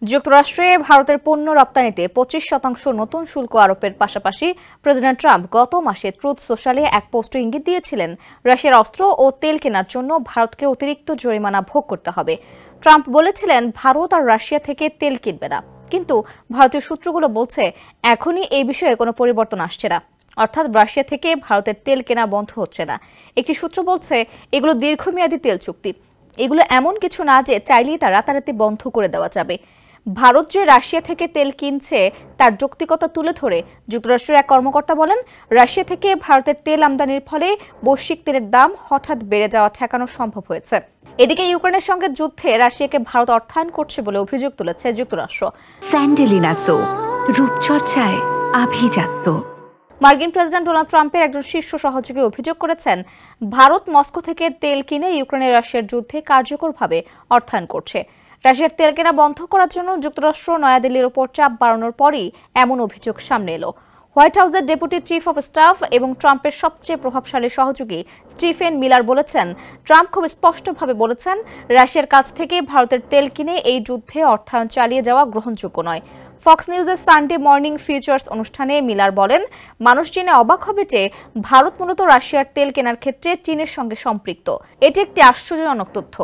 যুক্তরাষ্ট্রে ভারতের পণ্য রপ্তানিতে 25% নতুন শুল্ক আরোপের পাশাপাশি প্রেসিডেন্ট ট্রাম্প গত মাসে ট্রুথ সোশ্যালে এক পোস্টে ইঙ্গিত দিয়েছিলেন রাশিয়ার অস্ত্র ও তেল কেনার জন্য ভারতকে অতিরিক্ত জরিমানা ভোগ করতে হবে। ট্রাম্প বলেছিলেন ভারত আর রাশিয়া থেকে তেল কিনবে না, কিন্তু ভারতীয় সূত্রগুলো বলছে এখনই এই বিষয়ে কোনো পরিবর্তন আসছে না, অর্থাৎ রাশিয়া থেকে ভারতের তেল কেনা বন্ধ হচ্ছে না। একটি সূত্র বলছে এগুলো দীর্ঘমেয়াদী তেল চুক্তি, এগুলো এমন কিছু না যে চাইলেই তা রাতারাতি বন্ধ করে দেওয়া যাবে। ভারত যে রাশিয়া থেকে তেল কিনছে তার যৌক্তিকতা তুলে ধরে যুক্তরাষ্ট্রের এক কর্মকর্তা বলেন, রাশিয়া থেকে ভারতের তেল আমদানির ফলে বৈশ্বিক তেলের দাম হঠাৎ বেড়ে যাওয়া ঠেকানো সম্ভব হয়েছে। এদিকে ইউক্রেনের সঙ্গে যুদ্ধে রাশিয়াকে ভারত অর্থায়ন করছে বলে অভিযোগ তুলেছে যুক্তরাষ্ট্র। স্যান্ডেলিনা সো, রূপচর্চায় আভিজাত্য। মার্কিন প্রেসিডেন্ট ডোনাল্ড ট্রাম্পের একজন শীর্ষ সহযোগী অভিযোগ করেছেন, ভারত মস্কো থেকে তেল কিনে ইউক্রেনের রাশিয়ার যুদ্ধে কার্যকরভাবে অর্থায়ন করছে। রাশিয়ার তেল কেনা বন্ধ করার জন্য যুক্তরাষ্ট্র নয়াদিল্লির ওপর চাপ বাড়ানোর পরই এমন অভিযোগ সামনে এলো। হোয়াইট হাউসের ডেপুটি চিফ অব স্টাফ এবং ট্রাম্পের সবচেয়ে প্রভাবশালী সহযোগী স্টিফেন মিলার বলেছেন, ট্রাম্প খুব স্পষ্টভাবে বলেছেন রাশিয়ার কাছ থেকে ভারতের তেল কিনে এই যুদ্ধে অর্থায়ন চালিয়ে যাওয়া গ্রহণযোগ্য নয়। ফক্স নিউজের সানডে মর্নিং ফিউচার্স অনুষ্ঠানে মিলার বলেন, মানুষ জেনে অবাক হবে যে ভারত মূলত রাশিয়ার তেল কেনার ক্ষেত্রে চীনের সঙ্গে সম্পৃক্ত। এটি একটি আশ্চর্যজনক তথ্য।